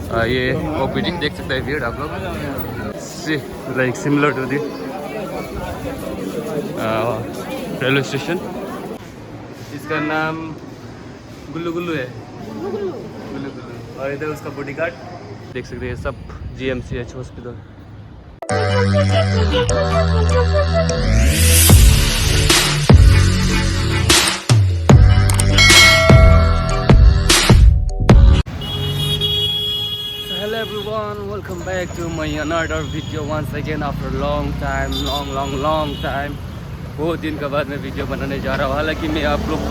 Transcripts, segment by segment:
ये ओपीडी देख सकते हैं भीड़ आप लोग, like similar to the railway station. इसका नाम गुल्लू गुल्लू है, गुल्लू गुल्लू। और इधर उसका बॉडीगार्ड देख सकते हैं, सब GMCH hospital. Hello everyone, welcome back to my another video once again after long time, long time। बहुत दिन के बाद मैं वीडियो बनाने जा रहा हूँ। हालांकि मैं आप लोग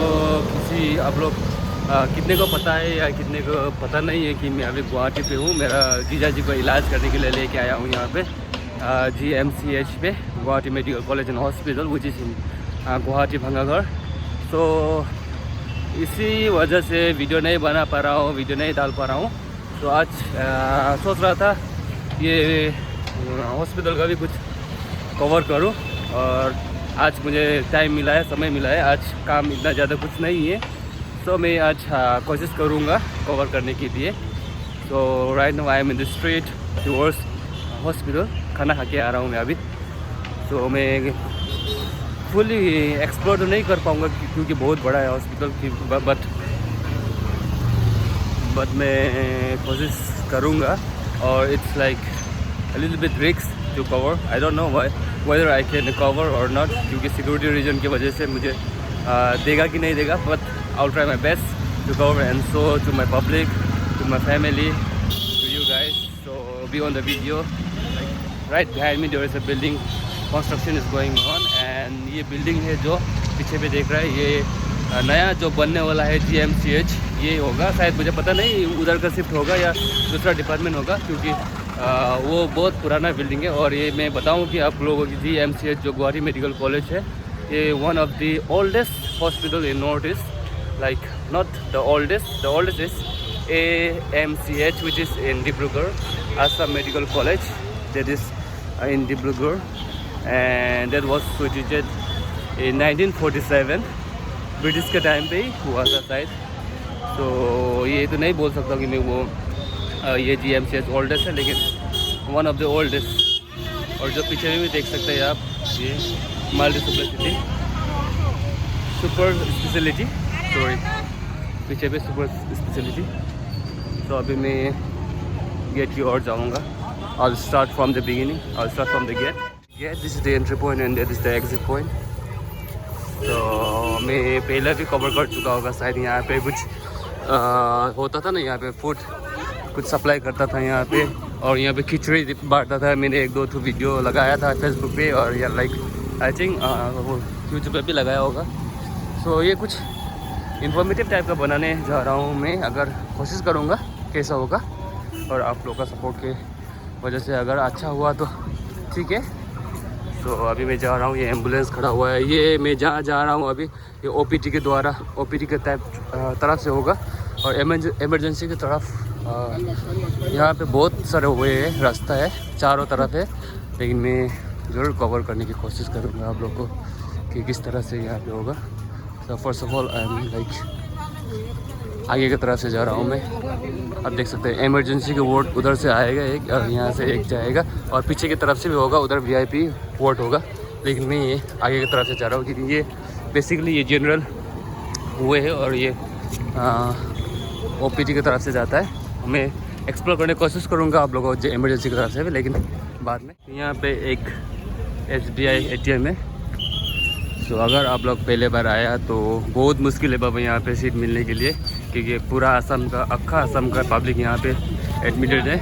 कितने को पता है या कितने को पता नहीं है कि मैं अभी गुवाहाटी पे हूँ। मेरा जीजा जी को इलाज करने के लिए लेके आया हूँ यहाँ पे GMCH पे, Guwahati medical college and hospital which is in Guwahati Bhangagarh. तो इसी वजह से वीडियो नहीं बना पा रहा हूँ, वीडियो नहीं डाल पा रहा हूँ। तो आज सोच रहा था ये हॉस्पिटल का भी कुछ कवर करूं, और आज मुझे टाइम मिला है, समय मिला है। आज काम इतना ज़्यादा कुछ नहीं है, तो मैं आज कोशिश करूंगा कवर करने के लिए। तो right now I am in the street towards hospital. खाना खा के आ रहा हूँ मैं अभी। तो मैं फुली एक्सप्लोर तो नहीं कर पाऊँगा क्योंकि बहुत बड़ा है हॉस्पिटल, बट मैं कोशिश करूँगा। और it's like a little bit risk to cover. I don't know whether I can cover or not, क्योंकि सिक्योरिटी रीजन की वजह से मुझे देगा कि नहीं देगा। But I will try my best to cover and show to my public, to my family, to you guys. So be on the video. Right behind me there is a building, construction is going on. And ये building है जो पीछे पे देख रहा है, ये नया जो बनने वाला है GMCH ये होगा शायद, मुझे पता नहीं उधर का शिफ्ट होगा या दूसरा डिपार्टमेंट होगा, क्योंकि वो बहुत पुराना बिल्डिंग है। और ये मैं बताऊं कि आप लोगों की GMCH जो गुवाहाटी मेडिकल कॉलेज है, ये one of the oldest hospital in north east. Like not the oldest is AMCH which is in Dibrugarh, Assam medical college, that is in Dibrugarh. And that was situated in 1947, British के time पे ही हुआ था शायद। तो ये तो नहीं बोल सकता कि मैं वो ये GMCH ओल्डेस्ट है, लेकिन वन ऑफ द ओल्डेस्ट। और जो पीछे में भी देख सकते हैं आप, ये मल्टी सुपर स्पेशलिटी, सॉरी पीछे पे सुपर स्पेशलिटी। तो अभी मैं गेट की ओर जाऊँगा। I will start from the beginning, I will start from the gate. This is the entry point and that is the exit point. तो मैं पहले भी कवर कर चुका होगा शायद। यहाँ पे कुछ होता था ना, यहाँ पे फूड कुछ सप्लाई करता था यहाँ पे, और यहाँ पे खिचड़ी बांटता था। मैंने 1-2 वीडियो लगाया था फेसबुक पे, और या लाइक आई थिंक वो यूट्यूब पे भी लगाया होगा। सो ये कुछ इन्फॉर्मेटिव टाइप का बनाने जा रहा हूँ मैं, अगर कोशिश करूँगा कैसा होगा। और आप लोग का सपोर्ट के वजह से अगर अच्छा हुआ तो ठीक है। तो अभी मैं जा रहा हूँ, ये एम्बुलेंस खड़ा हुआ है। ये मैं जहाँ जा रहा हूँ अभी, ये OPD के द्वारा, OPD के तरफ से होगा। और इमरजेंसी की तरफ यहाँ पे बहुत सारे हुए हैं, रास्ता है चारों तरफ है। लेकिन मैं ज़रूर कवर करने की कोशिश करूँगा आप लोग को कि किस तरह से यहाँ पे होगा। तो first of all I am like आगे की तरफ से जा रहा हूँ मैं। आप देख सकते हैं इमरजेंसी का वार्ड उधर से आएगा एक, और यहाँ से एक जाएगा, और पीछे की तरफ से भी होगा, उधर VIP वार्ड होगा। लेकिन मैं ये आगे की तरफ से जा रहा हूँ क्योंकि ये बेसिकली ये जनरल हुए है, और ये OPD की तरफ से जाता है। मैं एक्सप्लोर करने की कोशिश करूँगा आप लोगों को इमरजेंसी की तरफ से भी, लेकिन बाद में। यहाँ पे एक SBI ATM है। तो अगर आप लोग पहले बार आया तो बहुत मुश्किल है बाबा यहाँ पे सीट मिलने के लिए, क्योंकि पूरा असम का, अक्खा असम का पब्लिक यहाँ पे एडमिटेड है।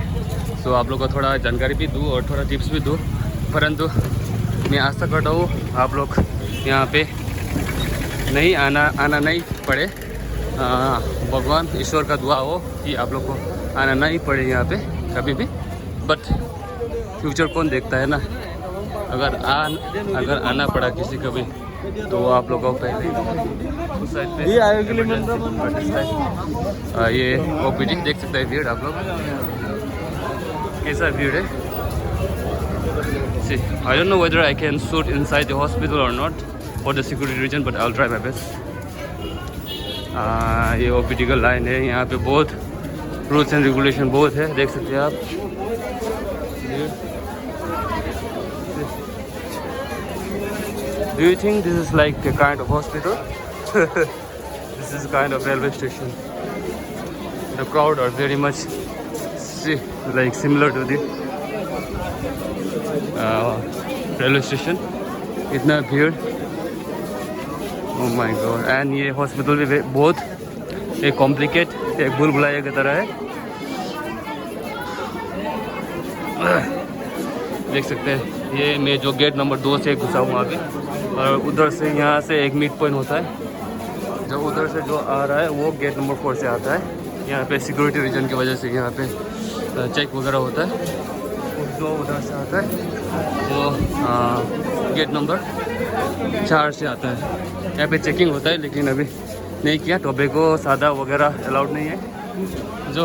तो आप लोग को थोड़ा जानकारी भी दूँ और थोड़ा टिप्स भी दूँ, परंतु मैं आशा करता हूँ आप लोग यहाँ पे नहीं आना नहीं पड़े। भगवान ईश्वर का दुआ हो कि आप लोग को आना नहीं पड़े यहाँ पे कभी भी। बट फ्यूचर कौन देखता है ना, अगर आना पड़ा किसी को भी तो आप लोगों को पहले ये OPD देख सकते हैं। भीड़ आप लोग कैसा भीड़ है। I don't know whether I can shoot inside the hospital or not for the security reason, but I'll try my best. ये OPD का लाइन है, यहाँ पे बहुत रूल्स एंड रेगुलेशन बहुत है, देख सकते हैं आप। Do you think this is like a kind of hospital? This is kind of railway station. The crowd are very much like similar to the railway station. इतना भीड़, oh my god। एंड ये hospital भी बहुत एक complicate, एक भूल भुलैया की तरह है। देख सकते हैं ये मैं जो गेट नंबर 2 से घुसा हूँ अभी, और उधर से यहाँ से एक मिड पॉइंट होता है। जब उधर से जो आ रहा है वो गेट नंबर 4 से आता है। यहाँ पे सिक्योरिटी रीजन की वजह से यहाँ पे चेक वगैरह होता है। जो उधर से आता है वो गेट नंबर 4 से आता है। यहाँ पे चेकिंग होता है, लेकिन अभी नहीं किया। टोबैको सादा वगैरह अलाउड नहीं है जो।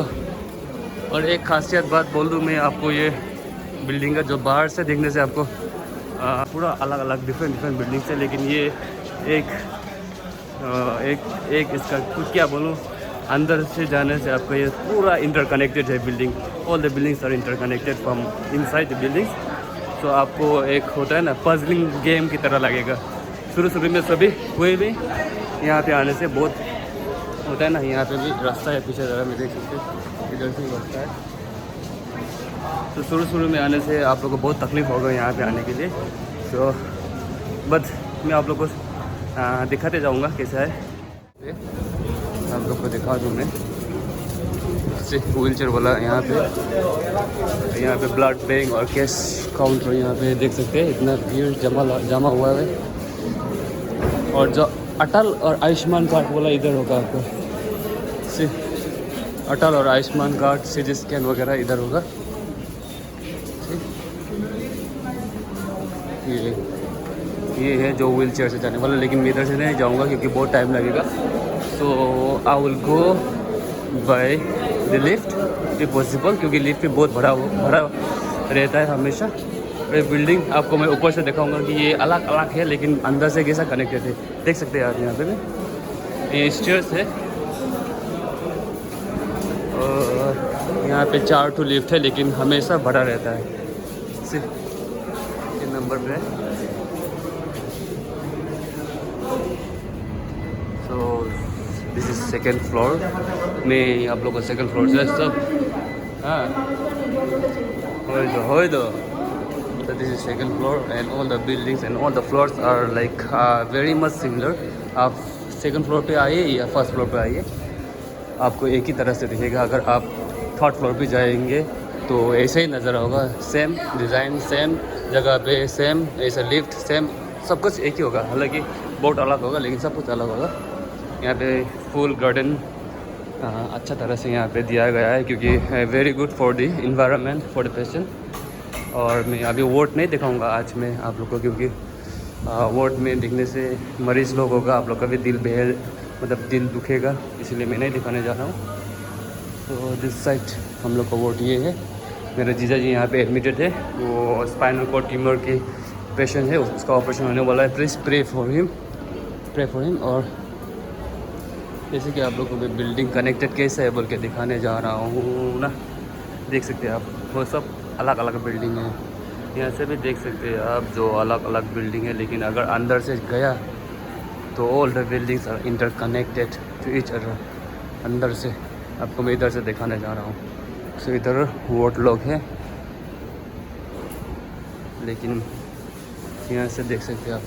और एक खासियत बात बोल दूँ मैं आपको, ये बिल्डिंग का जो बाहर से देखने से आपको पूरा अलग अलग डिफरेंट बिल्डिंग्स है, लेकिन ये एक इसका कुछ क्या बोलूँ, अंदर से जाने से आपको ये पूरा इंटरकनेक्टेड है building. All the buildings are interconnected from inside the buildings. तो आपको एक होता है ना पजलिंग गेम की तरह लगेगा। शुरू में सभी हुए भी यहाँ पे आने से बहुत होता है ना। यहाँ पे भी रास्ता है पीछे ज़रा में देख सकते हैं, इधर से ही रास्ता है। तो शुरू में आने से आप लोग को बहुत तकलीफ़ होगा यहाँ पे आने के लिए। तो बस मैं आप लोग को दिखाते जाऊँगा कैसा है। आप लोग को दिखा दूँ मैं व्हील चेयर वाला यहाँ पे ब्लड बैंक और कैश काउंटर यहाँ पे देख सकते हैं। इतना भीड़ जमा हुआ है। और जो अटल और आयुष्मान कार्ड वाला इधर होगा आपको, अटल और आयुष्मान कार्ड CT स्कैन वगैरह इधर होगा। ये है जो व्हील चेयर से जाने वाला, लेकिन मैं इधर से नहीं जाऊँगा क्योंकि बहुत टाइम लगेगा। So I will go by the lift if possible, क्योंकि लिफ्ट भी बहुत भरा रहता है हमेशा। ये बिल्डिंग आपको मैं ऊपर से दिखाऊंगा कि ये अलग अलग है, लेकिन अंदर से कैसा कनेक्टेड है देख सकते हैं आप। यहाँ पे भी ये स्टेयर्स है, और यहाँ पे 4 ठो लिफ्ट है, लेकिन हमेशा भरा रहता है। सिर्फ ये नंबर पे है। So this is second floor. मैं आप लोग को सेकेंड फ्लोर से सब हो दो। So this is second floor and all the buildings and all the floors are like very much similar। आप second floor पे आइए या first floor पे आइए, आपको एक ही तरह से दिखेगा। अगर आप थर्ड फ्लोर पे जाएंगे तो ऐसे ही नज़र होगा, सेम डिज़ाइन, सेम जगह पे, सेम ऐसा लिफ्ट, सेम सब कुछ एक ही होगा। हालांकि बहुत अलग होगा, लेकिन सब कुछ अलग होगा। यहाँ पे फुल गार्डन अच्छा तरह से यहाँ पे दिया गया है, क्योंकि very good for the environment, for the patient. और मैं अभी वोट नहीं दिखाऊंगा आज मैं आप लोग को, क्योंकि वोट में दिखने से मरीज़ लोग होगा, आप लोग का भी दिल दुखेगा, इसलिए मैं नहीं दिखाने जा रहा हूँ। तो दिस साइड हम लोग का वोट ये है। मेरे जीजा जी यहाँ पे एडमिटेड है, वो स्पाइनल कॉर्ड ट्यूमर की पेशेंट है, उसका ऑपरेशन होने वाला है। Please pray for him. और जैसे कि आप लोग को मैं बिल्डिंग कनेक्टेड कैसे है बोल के दिखाने जा रहा हूँ ना। देख सकते हैं आप, वो सब अलग अलग बिल्डिंग है। यहाँ से भी देख सकते हैं आप जो अलग अलग बिल्डिंग है, लेकिन अगर अंदर से गया तो all the buildings are interconnected to each other. अंदर से आपको मैं इधर से दिखाने जा रहा हूँ। सो इधर वोट लोग हैं, लेकिन यहाँ से देख सकते हैं आप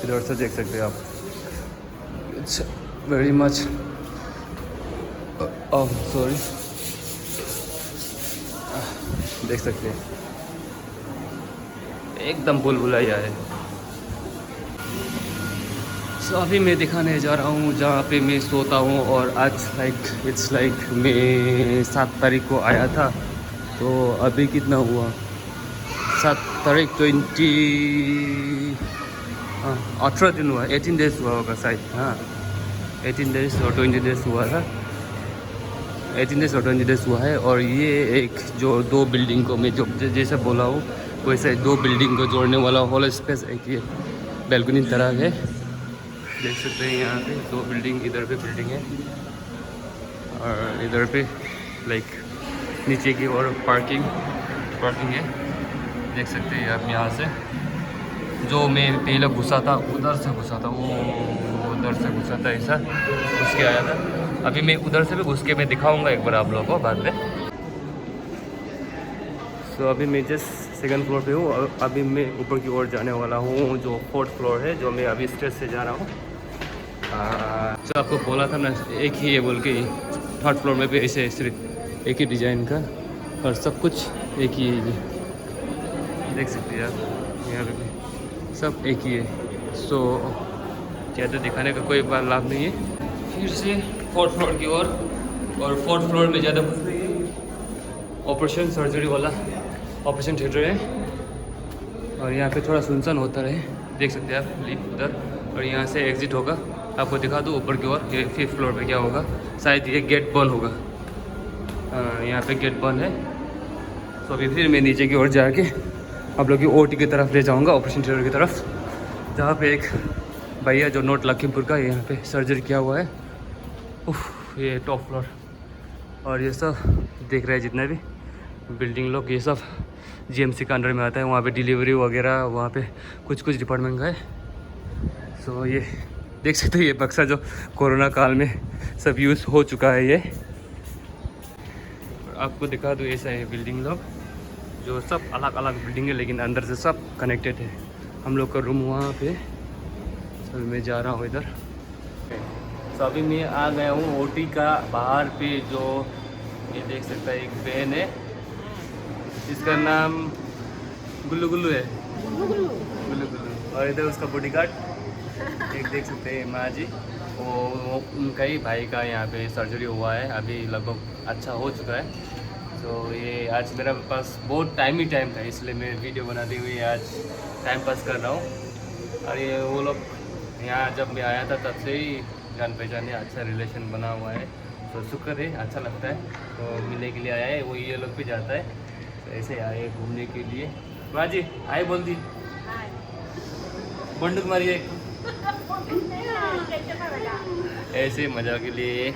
इधर से देख सकते हैं आप। इट्स वेरी मच सॉरी, देख सकते हैं एकदम भूल भुलैया है। सो अभी मैं दिखाने जा रहा हूँ जहाँ पे मैं सोता हूँ। और आज इट्स लाइक मैं 7 तारीख को आया था, तो अभी कितना हुआ, 7 तारीख 18 दिन हुआ, 18 डेज हुआ होगा शायद। हाँ 18 डेज और 20 डेज हुआ था, 18 डेज और 20 डेज हुआ है। और ये एक जो 2 बिल्डिंग को मैं जो जैसे बोला हूँ वैसे 2 बिल्डिंग को जोड़ने वाला हॉल स्पेस एक ये बैल्कनी तरह है। देख सकते हैं यहाँ पे 2 बिल्डिंग, इधर पे बिल्डिंग है और इधर पे लाइक नीचे की ओर पार्किंग है। देख सकते हैं आप यहाँ से। जो मैं पहले घुसा था उधर से घुसा था, वो उधर से घुसा था, ऐसा घुस के आया था। अभी मैं उधर से भी घुस के मैं दिखाऊंगा एक बार आप लोगों को बाद में। तो अभी मैं जस्ट 2nd फ्लोर पे हूँ और अभी मैं ऊपर की ओर जाने वाला हूँ, जो 4th फ्लोर है, जो मैं अभी स्टेज से जा रहा हूँ। तो आपको बोला था ना एक ही है बोल के, 3rd फ्लोर में भी ऐसे सिर्फ एक ही डिज़ाइन का और सब कुछ एक ही है। देख सकते हैं आप यहाँ पे भी सब एक ही है। सो ज़्यादा दिखाने का कोई लाभ नहीं है। फिर से 4th फ्लोर की ओर और 4th फ्लोर में ज़्यादा कुछ नहीं है। ऑपरेशन सर्जरी वाला ऑपरेशन थिएटर है और यहाँ पे थोड़ा सुनसान होता रहे। देख सकते हैं आप लिफ्ट उधर, और यहाँ से एग्जिट होगा। आपको दिखा दूँ ऊपर की ओर, ये 5th फ्लोर पे क्या होगा, शायद ये गेट बंद होगा। यहाँ पे गेट बंद है। तो अभी फिर मैं नीचे की ओर जाके आप लोग की ओटी की तरफ ले जाऊँगा, ऑपरेशन थिएटर की तरफ, जहाँ पे एक भैया जो नॉर्थ लखीमपुर का यहाँ पे सर्जरी किया हुआ है। ये टॉप फ्लोर और ये सब देख रहे हैं जितने भी बिल्डिंग लोग, ये सब जीएमसी का अंडर में आता है। वहाँ पे डिलीवरी वगैरह, वहाँ पे कुछ डिपार्टमेंट का है। सो ये देख सकते हैं, ये बक्सा जो कोरोना काल में सब यूज़ हो चुका है। ये आपको दिखा दूँ, ऐसा है बिल्डिंग लोग, जो सब अलग अलग बिल्डिंग है लेकिन अंदर से सब कनेक्टेड है। हम लोग का रूम वहाँ पे, अभी मैं जा रहा हूँ इधर। तो अभी मैं आ गया हूँ ओटी का बाहर पे, जो ये देख सकता है एक वैन है, इसका नाम गुल्लू है, गुल्लू। और इधर उसका बॉडीगार्ड एक देख सकते हैं माँ जी, वो उनका ही भाई का यहाँ पे सर्जरी हुआ है, अभी लगभग अच्छा हो चुका है। तो ये आज मेरा पास बहुत टाइम था, इसलिए मैं वीडियो बनाते हुए आज टाइम पास कर रहा हूँ। और ये वो लोग यहाँ जब मैं आया था तब से ही जान पहचान है, अच्छा रिलेशन बना हुआ है। तो शुक्र है, अच्छा लगता है। तो मिलने के लिए आया है, वो ये लोग भी जाता है, तो ऐसे आए घूमने के लिए। माँ जी आए बोल दी, बंडुक मारिए ऐसे मज़ा के लिए,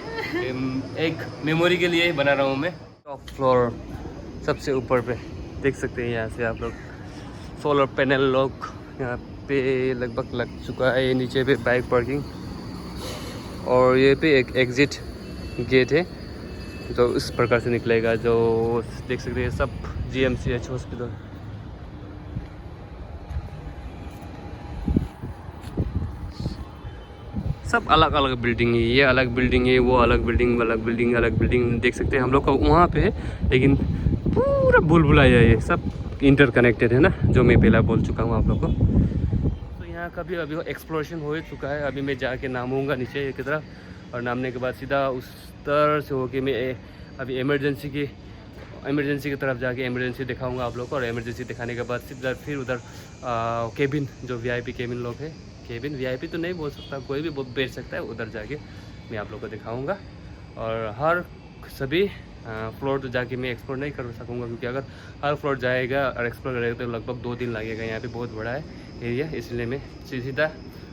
एक मेमोरी के लिए बना रहा हूँ मैं। टॉप फ्लोर सबसे ऊपर पे देख सकते हैं, यहाँ से आप लोग सोलर पैनल लोग यहाँ पे लगभग लग चुका है। नीचे पे बाइक पार्किंग और ये पे एक एग्ज़िट गेट है जो इस प्रकार से निकलेगा, जो देख सकते हैं सब GMCH हॉस्पिटल। सब अलग अलग बिल्डिंग है, ये अलग बिल्डिंग है, वो अलग बिल्डिंग, अलग बिल्डिंग देख सकते हैं हम लोग का वहाँ पे है। लेकिन पूरा भूल-भुलैया ये सब इंटरकनेक्टेड है ना, जो मैं पहला बोल चुका हूँ आप लोग को। तो यहाँ का भी अभी एक्सप्लोरेशन हो चुका है। अभी मैं जाके नामूंगा नीचे की तरफ, और नामने के बाद सीधा उस तरह से होके मैं अभी इमरजेंसी की तरफ जाके इमरजेंसी दिखाऊंगा आप लोग को। और इमरजेंसी दिखाने के बाद सीधा फिर उधर केबिन, जो VIP केबिन लोग है, केबिन VIP तो नहीं बोल सकता, कोई भी बैठ सकता है, उधर जाके मैं आप लोग को दिखाऊंगा। और हर सभी फ्लोर तो जाके मैं एक्सप्लोर नहीं कर सकूंगा, क्योंकि अगर हर फ्लोर जाएगा और एक्सप्लोर करेगा तो लगभग 2 दिन लगेगा। यहाँ पे बहुत बड़ा है एरिया, इसलिए मैं सीधा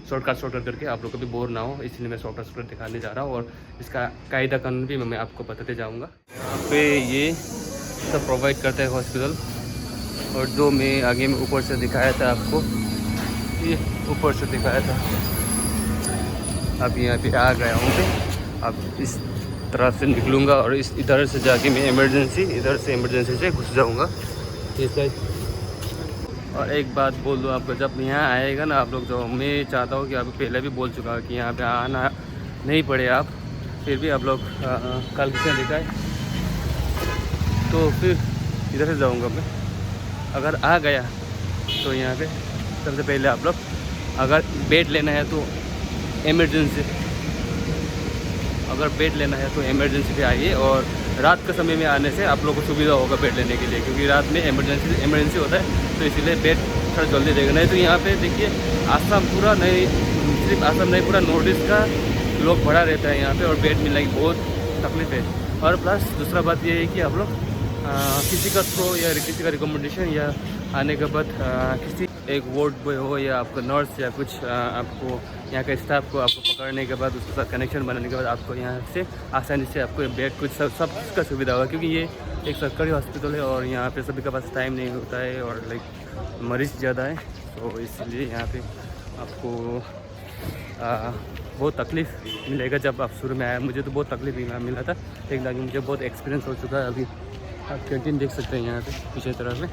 शॉर्टकट करके आप लोग को भी बोर ना हो, इसलिए मैं शॉर्टकट दिखाने जा रहा हूँ। और इसका कायदा कानून भी मैं आपको बताते जाऊँगा। यहाँ पे ये सब प्रोवाइड करता है हॉस्पिटल। और जो मैं आगे में ऊपर से दिखाया था आपको, ये ऊपर से दिखाया था, अब यहाँ पे आ गया हूँ मैं। अब इस तरफ से निकलूँगा और इधर से जाके मैं इमरजेंसी से घुस जाऊँगा ये साइड। और एक बात बोल दूँ आपको, जब यहाँ आएगा ना आप लोग, तो मैं चाहता हूँ कि अभी पहले भी बोल चुका हूँ कि यहाँ पे आना नहीं पड़े आप, फिर भी आप लोग कल किसने दिखाए, तो फिर इधर से जाऊँगा मैं। अगर आ गया तो यहाँ पे सबसे पहले आप लोग, अगर बेड लेना है तो इमरजेंसी पे आइए। और रात के समय में आने से आप लोगों को सुविधा होगा बेड लेने के लिए, क्योंकि रात में इमरजेंसी होता है, तो इसीलिए बेड थोड़ा जल्दी देगा। नहीं तो यहाँ पे देखिए आसाम पूरा नहीं, सिर्फ आसाम नहीं, पूरा नॉर्थ ईस्ट का लोग भरा रहता है यहाँ पे, और बेड मिलने की बहुत तकलीफ है। और प्लस दूसरा बात ये है कि आप लोग किसी का थ्रो या किसी का रिकमेंडेशन या आने के बाद किसी एक वार्ड बॉय हो या आपका नर्स या कुछ आपको यहाँ के स्टाफ को आपको पकड़ने के बाद उसके साथ कनेक्शन बनाने के बाद आपको यहाँ से आसानी से आपको बेड कुछ सब का सुविधा होगा, क्योंकि ये एक सरकारी हॉस्पिटल है और यहाँ पे सभी के पास टाइम नहीं होता है और लाइक मरीज़ ज़्यादा है, तो इसलिए यहाँ पे आपको बहुत तकलीफ़ मिलेगा। जब आप शुरू में आया मुझे तो बहुत तकलीफ मिला था, लेकिन आगे मुझे बहुत एक्सपीरियंस हो चुका है। अभी आप कैंटीन देख सकते हैं यहाँ पे पीछे तरफ में।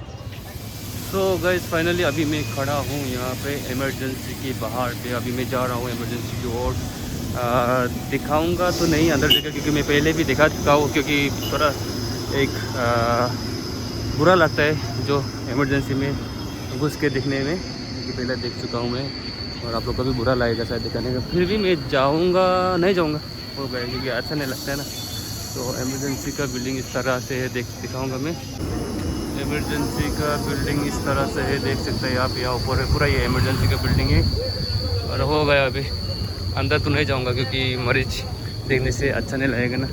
तो गाइस फाइनली अभी मैं खड़ा हूँ यहाँ पे इमरजेंसी के बाहर पे। अभी मैं जा रहा हूँ इमरजेंसी की ओर। दिखाऊंगा तो नहीं अंदर जगह, क्योंकि मैं पहले भी दिखा चुका हूँ, क्योंकि थोड़ा एक बुरा लगता है जो इमरजेंसी में घुस के दिखने में, क्योंकि पहले देख चुका हूँ मैं और आप लोग को भी बुरा लगेगा शायद दिखाने का। फिर भी मैं नहीं जाऊँगा हो गया, क्योंकि अच्छा नहीं लगता है ना। तो इमरजेंसी का बिल्डिंग इस तरह से है, दिखाऊँगा मैं। इमरजेंसी का बिल्डिंग इस तरह से है, देख सकते हैं आप। यहाँ ऊपर है पूरा, ये इमरजेंसी का बिल्डिंग है। और हो गया अभी अंदर तो नहीं जाऊँगा, क्योंकि मरीज देखने से अच्छा नहीं लगेगा ना।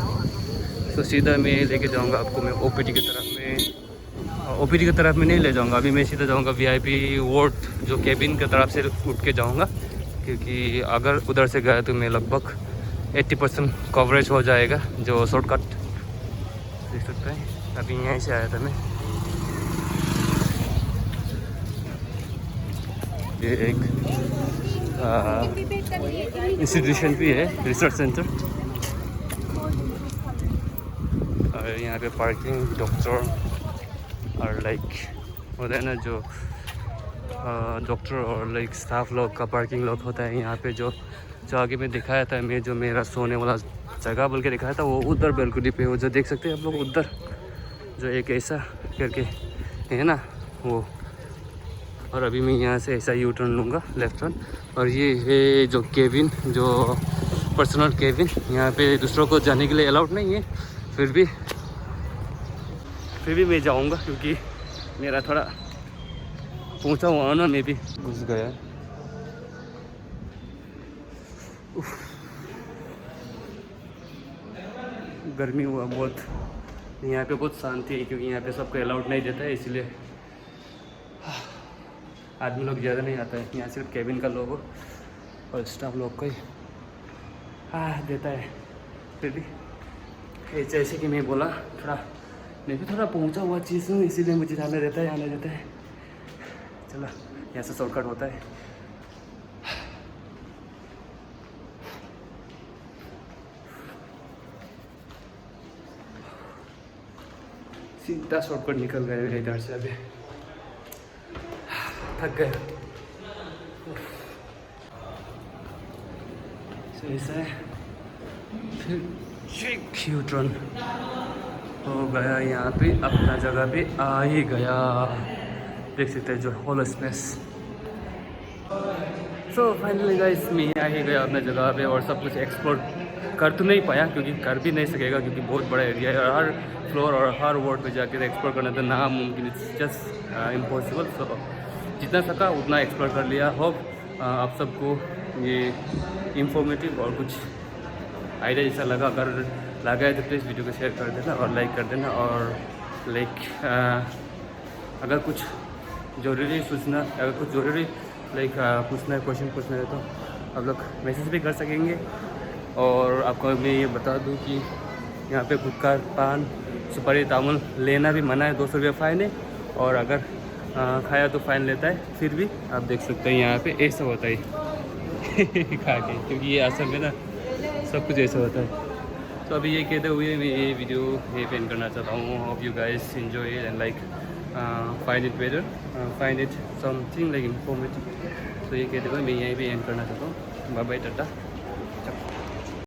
तो सीधा मैं लेके जाऊँगा आपको मैं ओपीडी की तरफ में। ओपीडी की तरफ में नहीं ले जाऊँगा, अभी मैं सीधा जाऊँगा वीआईपी वार्ड जो केबिन की तरफ से उठ के जाऊँगा, क्योंकि अगर उधर से गया तो मैं लगभग 80% कवरेज हो जाएगा, जो शॉर्टकट देख सकते हैं। अभी यहीं से आया था मैं। ये एक इंस्टीट्यूशन भी है, रिसर्च सेंटर। और यहाँ पे पार्किंग, डॉक्टर और लाइक होता है ना जो डॉक्टर और लाइक स्टाफ लोग का पार्किंग लोग होता है यहाँ पे। जो आगे में दिखाया था मैं, जो मेरा सोने वाला जगह बोल के दिखाया था, वो उधर बैल्कनी पे वो जो देख सकते हैं आप लोग उधर, जो एक ऐसा करके है ना वो। और अभी मैं यहाँ से ऐसा यू टर्न लूँगा, लेफ्ट टर्न। और ये है जो केबिन, जो पर्सनल केबिन, यहाँ पे दूसरों को जाने के लिए अलाउड नहीं है। फिर भी मैं जाऊँगा, क्योंकि मेरा थोड़ा पहुँचा हुआ ना, मैं भी घुस गया। गर्मी हुआ बहुत। यहाँ पे बहुत शांति है, क्योंकि यहाँ पे सबको अलाउड नहीं देता है, इसलिए आदमी लोग ज़्यादा नहीं आता है। यहाँ सिर्फ केबिन का लोग और स्टाफ लोग को ही देता है। फिर भी जैसे कि मैं बोला, मैं भी थोड़ा पहुँचा हुआ चीज़ हूँ, इसीलिए मुझे आने देता है। चलो यहाँ से शॉर्टकट होता है। सीधा शॉर्टकट निकल गए इधर से। अभी थक गए। ऐसा है, फिर चेक यू टर्न हो गया। यहाँ पे अपना जगह पे आ ही गया, देख सकते हैं जो whole space. So finally guys मैं आ ही गया अपना जगह पे, और सब कुछ एक्सप्लोर कर तो नहीं पाया, क्योंकि कर भी नहीं सकेगा, क्योंकि बहुत बड़ा एरिया है। और हर फ्लोर और हर वार्ड पे जाकर एक्सप्लोर करना तो नामुमकिन, इट्स जस्ट इम्पॉसिबल। सो जितना सका उतना एक्सप्लोर कर लिया। होप आप सबको ये इंफॉर्मेटिव और कुछ आइडिया जैसा लगा। अगर लगा है तो प्लीज़ वीडियो को शेयर कर देना और लाइक कर देना। और लाइक अगर कुछ ज़रूरी सूचना, अगर कुछ ज़रूरी लाइक पूछना है, क्वेश्चन पूछना है, तो आप लोग मैसेज भी कर सकेंगे। और आपको मैं ये बता दूं कि यहाँ पे गुटखा, पान, सुपारी, तामुल लेना भी मना है, 200 रुपये फ़ाइन है। और अगर खाया तो फ़ाइन लेता है। फिर भी आप देख सकते हैं यहाँ पे ऐसा होता है खा के, क्योंकि ये असम में ना सब कुछ ऐसा होता है। तो अभी ये कहते हुए मैं ये वीडियो ये पेन करना चाहता हूँ। Hope you guys enjoy and like find it better, find it something like informative. तो ये कहते हुए मैं यहीं पे एंड करना चाहता हूँ। Bye bye, Tata.